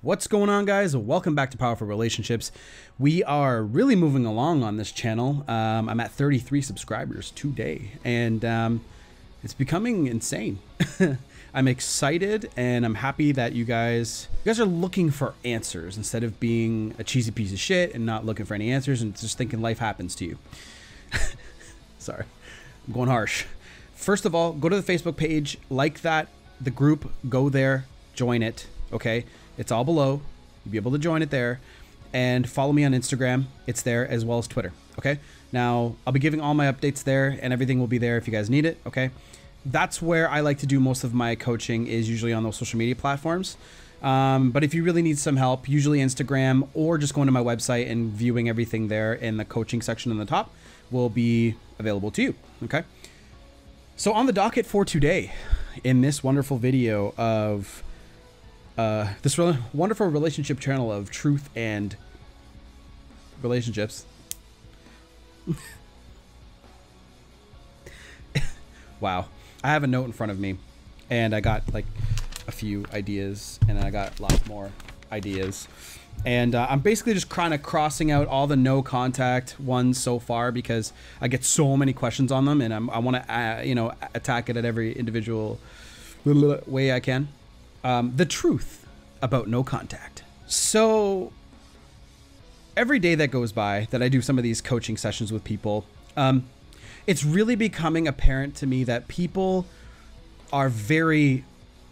What's going on, guys? Welcome back to Powerful Relationships. We are really moving along on this channel. I'm at 33 subscribers today, and it's becoming insane. I'm excited, and I'm happy that you guys are looking for answers instead of being a cheesy piece of shit and not looking for any answers and just thinking life happens to you. Sorry, I'm going harsh. First of all, go to the Facebook page, like the group, go there, join it, okay? It's all below. You'll be able to join it there. And follow me on Instagram. It's there, as well as Twitter, okay? Now, I'll be giving all my updates there, and everything will be there if you guys need it, okay? That's where I like to do most of my coaching, is usually on those social media platforms. But if you really need some help, usually Instagram, or just going to my website and viewing everything there in the coaching section on the top will be available to you, okay? So on the docket for today, in this wonderful video of this wonderful relationship channel of truth and relationships. Wow. I have a note in front of me, and I got like a few ideas, and I got lots more ideas. And I'm basically just kind of crossing out all the no contact ones so far because I get so many questions on them, and I want to, you know, attack it at every individual way I can. The truth about no contact. So every day that goes by that I do some of these coaching sessions with people, it's really becoming apparent to me that people are very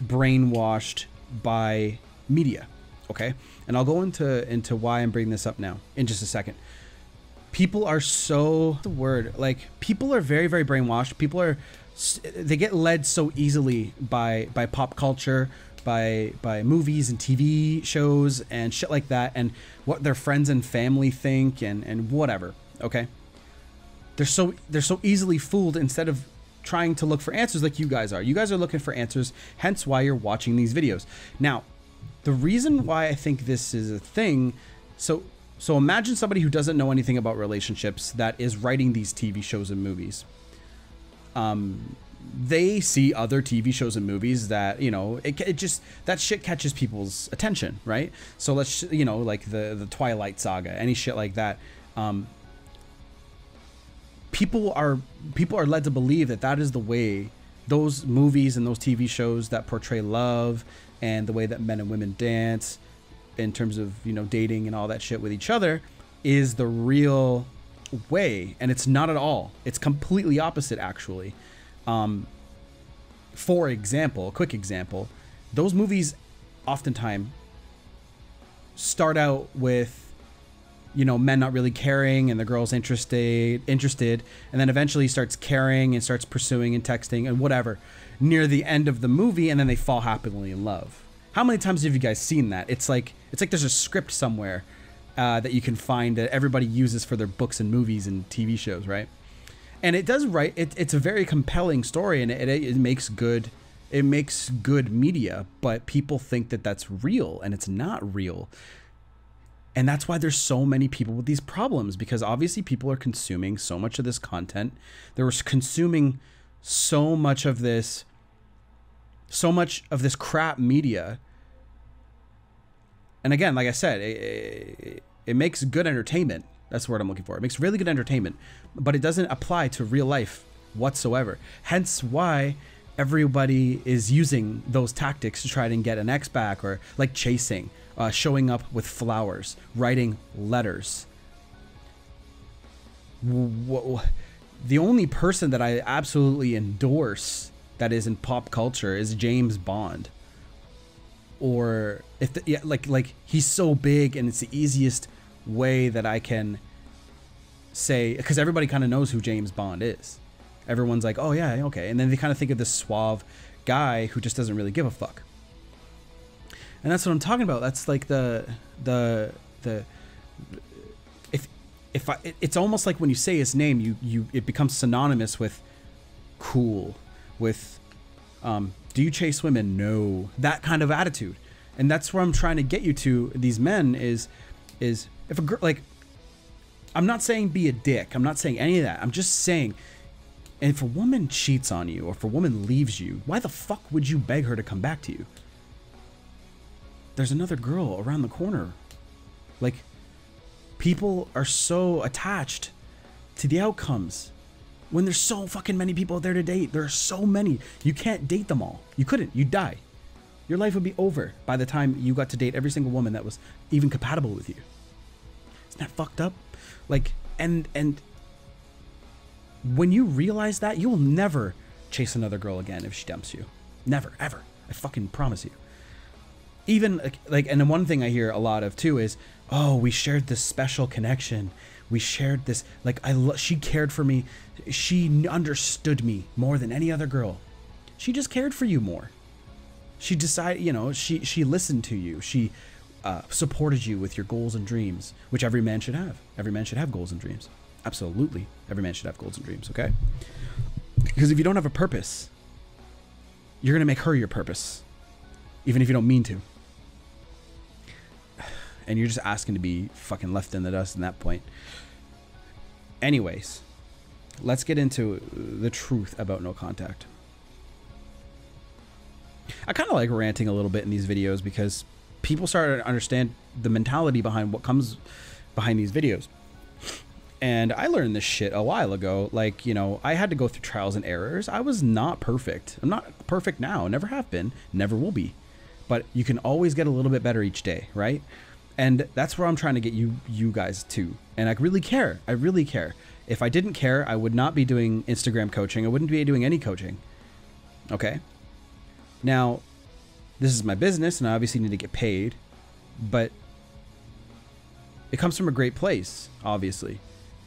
brainwashed by media. Okay. And I'll go into why I'm bringing this up now in just a second. People are so, people are very, very brainwashed. People are, they get led so easily by pop culture, by movies and TV shows and shit like that, and what their friends and family think and whatever. Okay. They're so easily fooled instead of trying to look for answers like you guys are. You guys are looking for answers, hence why you're watching these videos. Now, the reason why I think this is a thing, so imagine somebody who doesn't know anything about relationships that is writing these TV shows and movies. They see other TV shows and movies that, you know, it just, that shit catches people's attention, right? So let's, you know, like the Twilight Saga, any shit like that. People are led to believe that that is the way those movies and those TV shows that portray love and the way that men and women dance in terms of, you know, dating and all that shit with each other is the real way. And it's not at all. It's completely opposite, actually. For example, a quick example, those movies oftentimes start out with, you know, men not really caring and the girl's interested, and then eventually starts caring and starts pursuing and texting and whatever near the end of the movie, and then they fall happily in love. How many times have you guys seen that? It's like there's a script somewhere that you can find that everybody uses for their books and movies and TV shows, right? And it does, right? It's a very compelling story, and it makes good media, but people think that that's real, and it's not real. And that's why there's so many people with these problems, because obviously people are consuming so much of this content. They're consuming so much of this crap media. And again, like I said, it makes good entertainment. That's the word I'm looking for. It makes really good entertainment, but it doesn't apply to real life whatsoever. Hence why everybody is using those tactics to try and get an ex back, or like chasing, showing up with flowers, writing letters. The only person that I absolutely endorse that is in pop culture is James Bond. Or if like he's so big, and it's the easiest way that I can say, because everybody kind of knows who James Bond is. Everyone's like, oh yeah, okay. And then they kind of think of this suave guy who just doesn't really give a fuck. And that's what I'm talking about. That's like it's almost like when you say his name, it becomes synonymous with cool, with do you chase women? No, that kind of attitude. And that's where I'm trying to get you to. These men is if a girl, like, I'm not saying be a dick. I'm not saying any of that. I'm just saying, and if a woman cheats on you, or if a woman leaves you, why the fuck would you beg her to come back to you? there's another girl around the corner. Like, people are so attached to the outcomes when there's so fucking many people out there to date. There are so many. You can't date them all. You couldn't. You'd die. Your life would be over by the time you got to date every single woman that was even compatible with you. Isn't that fucked up? Like, and when you realize that, you will never chase another girl again if she dumps you. Never, ever. I fucking promise you. Even like, and the one thing I hear a lot of too is, oh, we shared this special connection. We shared this, like, she cared for me. She understood me more than any other girl. She just cared for you more. She decided, you know, she listened to you. She supported you with your goals and dreams, which every man should have. Every man should have goals and dreams. Absolutely. Every man should have goals and dreams, okay? Because if you don't have a purpose, you're going to make her your purpose, even if you don't mean to. And you're just asking to be fucking left in the dust in that point. Anyways, let's get into the truth about no contact. I kind of like ranting a little bit in these videos because people start to understand the mentality behind what comes behind these videos. And I learned this shit a while ago. Like, you know, I had to go through trials and errors. I was not perfect. I'm not perfect now. Never have been. Never will be. But you can always get a little bit better each day, right? And that's where I'm trying to get you guys to. And I really care. I really care. If I didn't care, I would not be doing Instagram coaching. I wouldn't be doing any coaching. Okay? Now, this is my business, and I obviously need to get paid. But it comes from a great place, obviously.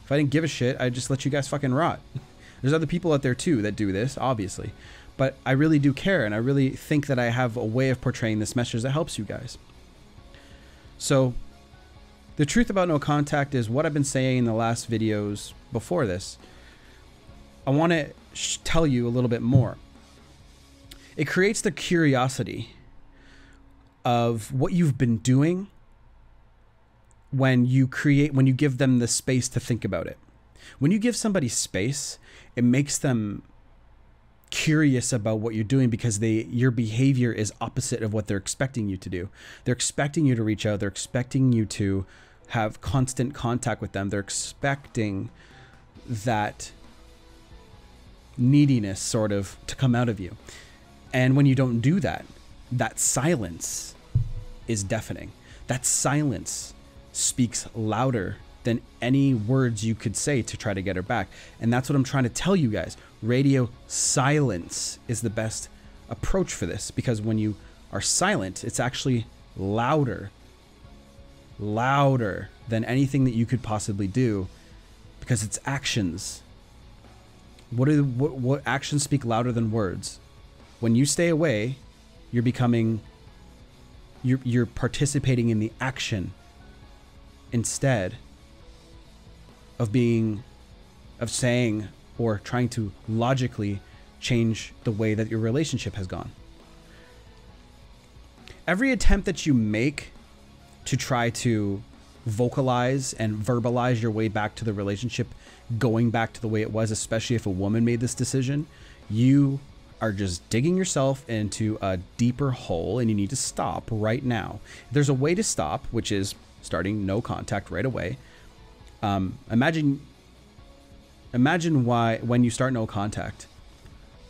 If I didn't give a shit, I'd just let you guys fucking rot. There's other people out there, too, that do this, obviously. But I really do care, and I really think that I have a way of portraying this message that helps you guys. So, the truth about no contact is what I've been saying in the last videos before this. I want to tell you a little bit more. It creates the curiosity of what you've been doing when you give them the space to think about it. When you give somebody space, it makes them curious about what you're doing because your behavior is opposite of what they're expecting you to do. They're expecting you to reach out. They're expecting you to have constant contact with them. They're expecting that neediness sort of to come out of you. And when you don't do that, that silence is deafening. That silence speaks louder than any words you could say to try to get her back. And that's what I'm trying to tell you guys. Radio silence is the best approach for this, because when you are silent, it's actually louder than anything that you could possibly do, because it's actions. What actions speak louder than words? When you stay away, you're participating in the action instead of saying or trying to logically change the way that your relationship has gone. Every attempt that you make to try to vocalize and verbalize your way back to the relationship, going back to the way it was, especially if a woman made this decision, you are just digging yourself into a deeper hole, and you need to stop right now. There's a way to stop, which is starting no contact right away. Imagine why when you start no contact,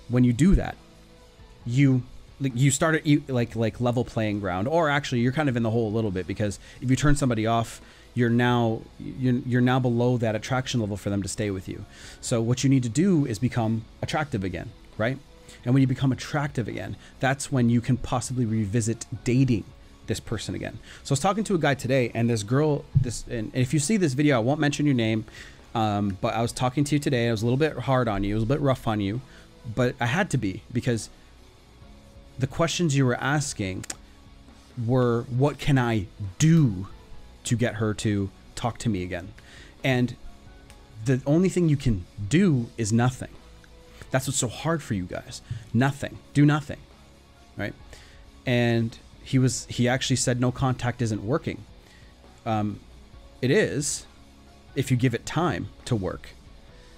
when you do that, you start at like level playing ground, or actually you're kind of in the hole a little bit, because if you turn somebody off, you're now below that attraction level for them to stay with you. So what you need to do is become attractive again, right? And when you become attractive again, that's when you can possibly revisit dating this person again. So I was talking to a guy today, and this girl, and if you see this video, I won't mention your name, but I was talking to you today. I was a little bit hard on you. It was a bit rough on you, but I had to be, because the questions you were asking were, what can I do to get her to talk to me again? And the only thing you can do is nothing. That's what's so hard for you guys. Nothing. Do nothing. Right? And he actually said no contact isn't working. It is, if you give it time to work.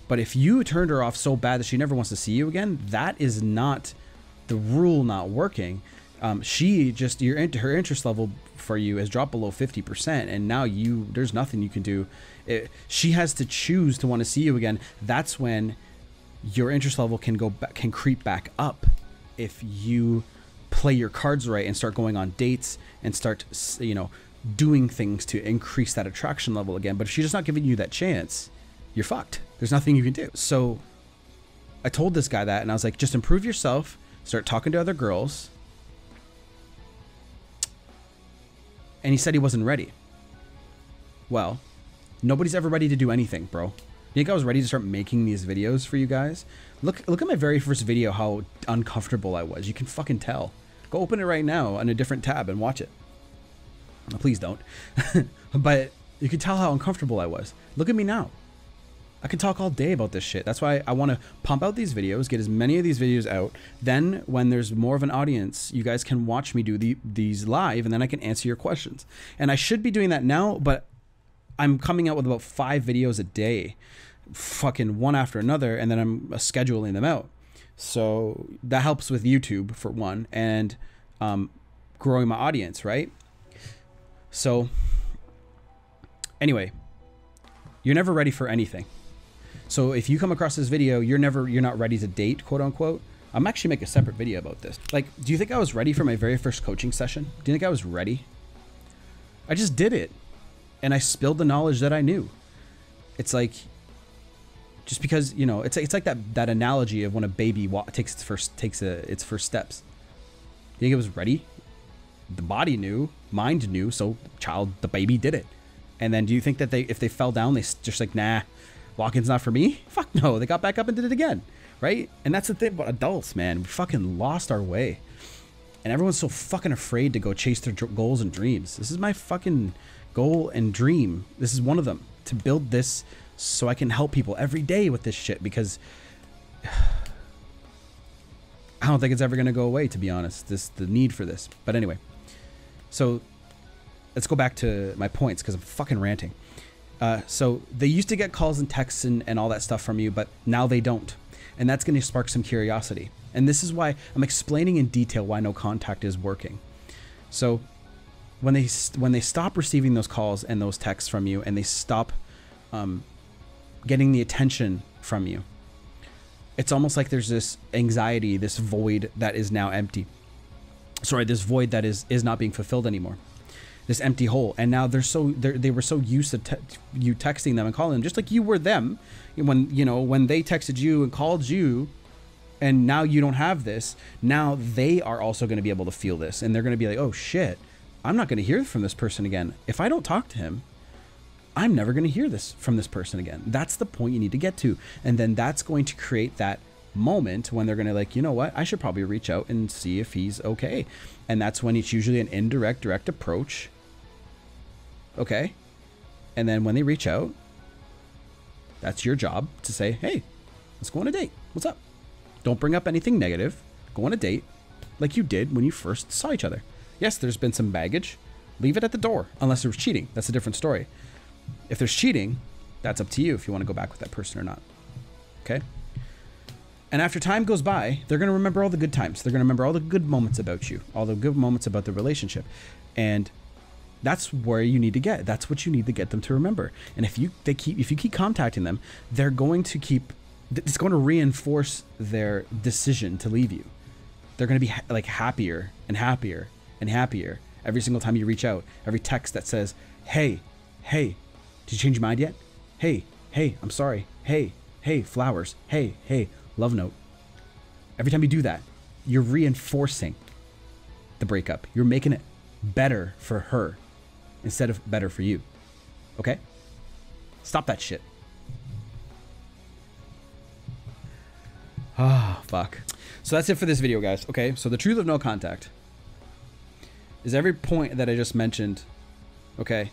But if you turned her off so bad that she never wants to see you again, that is not the rule not working. She just her interest level for you has dropped below 50%, and now there's nothing you can do. She has to choose to want to see you again. That's when your interest level can creep back up if you play your cards right and start going on dates and start, you know, doing things to increase that attraction level again. But if she's just not giving you that chance, you're fucked. There's nothing you can do. So I told this guy that, and I was like, just improve yourself, start talking to other girls. And he said he wasn't ready. Well, nobody's ever ready to do anything, bro. You think I was ready to start making these videos for you guys? Look at my very first video, how uncomfortable I was. You can fucking tell. Go open it right now on a different tab and watch it. No, please don't. But you can tell how uncomfortable I was. Look at me now. I can talk all day about this shit. That's why I want to pump out these videos, get as many of these videos out. Then when there's more of an audience, you guys can watch me do these live, and then I can answer your questions. And I should be doing that now, but I'm coming out with about 5 videos a day, fucking one after another, and then I'm scheduling them out. So that helps with YouTube for one, and growing my audience, right? So anyway, you're never ready for anything. So if you come across this video, you're not ready to date, quote unquote. I'm actually making a separate video about this. Like, do you think I was ready for my very first coaching session? Do you think I was ready? I just did it, and I spilled the knowledge that I knew. It's like, just because, you know, it's like that analogy of when a baby takes its first steps. Do you think it was ready? The body knew, mind knew, so the baby did it. And then do you think that if they fell down, they just like, nah, walking's not for me? Fuck no, they got back up and did it again, right? And that's the thing about adults, man. We fucking lost our way. And everyone's so fucking afraid to go chase their goals and dreams. This is my fucking goal and dream. This is one of them, to build this so I can help people every day with this shit, because I don't think it's ever going to go away, to be honest, the need for this. But anyway, so let's go back to my points, because I'm fucking ranting. So they used to get calls and texts and all that stuff from you, but now they don't. And that's going to spark some curiosity. And this is why I'm explaining in detail why no contact is working. So when they stop receiving those calls and those texts from you, and they stop getting the attention from you, it's almost like there's this anxiety, this void that is now empty. Sorry, this void that is not being fulfilled anymore. This empty hole. And now they were so used to you texting them and calling them, just like you were them when they texted you and called you, and now you don't have this. Now they are also going to be able to feel this, and they're going to be like, oh shit, I'm not going to hear from this person again. If I don't talk to him, I'm never going to hear this from this person again. That's the point you need to get to. And then that's going to create that moment when they're going to like, you know what, I should probably reach out and see if he's okay. And that's when it's usually an indirect, direct approach. Okay. And then when they reach out, that's your job to say, hey, let's go on a date. What's up? Don't bring up anything negative. Go on a date like you did when you first saw each other. Yes, there's been some baggage. Leave it at the door, unless there was cheating. That's a different story. If there's cheating, that's up to you if you want to go back with that person or not. Okay? And after time goes by, they're going to remember all the good times. They're going to remember all the good moments about you, all the good moments about the relationship. And that's where you need to get. That's what you need to get them to remember. And if you keep contacting them, it's going to reinforce their decision to leave you. They're going to be like happier and happier and happier every single time you reach out. Every text that says, hey, did you change your mind yet? Hey, I'm sorry. Hey, flowers. Hey, love note. Every time you do that, you're reinforcing the breakup. You're making it better for her instead of better for you. Okay? Stop that shit. Ah, fuck. So that's it for this video, guys. Okay, so the truth of no contact is every point that I just mentioned. Okay,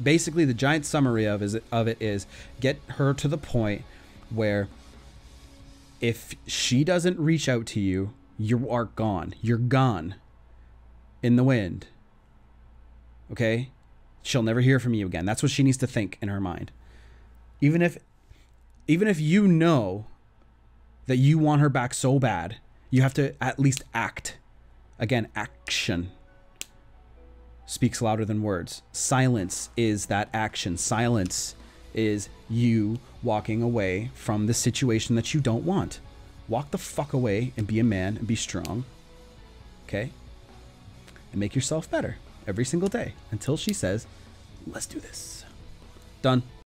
basically the giant summary of it is get her to the point where if she doesn't reach out to you, you are gone. You're gone in the wind. Okay, she'll never hear from you again. That's what she needs to think in her mind. Even if you know that you want her back so bad, You have to at least act. Again, action speaks louder than words. Silence is that action. Silence is you walking away from the situation that you don't want. Walk the fuck away and be a man and be strong. Okay? And make yourself better every single day until she says, let's do this. Done.